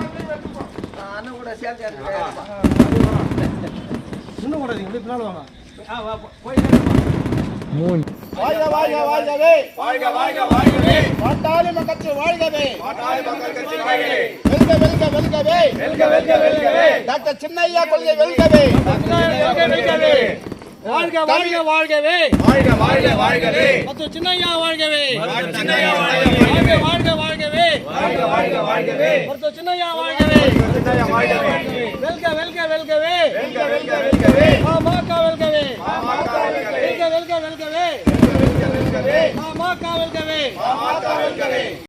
அண்ணன் கூட சேர்த்து இன்னும் கூட நீங்க பின்னால வாங்க. வாழ்க வாழ்க வாழ்கவே வாழ்க வாழ்க வாழ்கவே பாட்டாளி மக்கள் வாழ்கவே பாட்டாளி மக்கள் கட்சி வாழ்கவே வெல்க வெல்க வெல்கவே வெல்க வெல்க வெல்கவே டாக்டர் சின்னையா கொள்கை வெல்கவே வெல்கவே வாழ்க வாழ்க வாழ்கவே வாழ்க வாழ்க வாழ்கவே மத்து சின்னையா வாழ்கவே சின்னையா வாழ்கவே வாழ்க வாழ்கவே வாழ்க வாழ்க வாழ்கவே மத்து சின்னையா வாழ்கவே சின்னையா வாழ்கவே வெல்க வெல்க வெல்கவே வெல்க வெல்க வெல்கவே மாமா வெல்கவே மாமா வெல்கவே வெல்க வெல்க வெல்கவே வெல்க வெல்கவே மாமா வெல்கவே மாமா வெல்கவே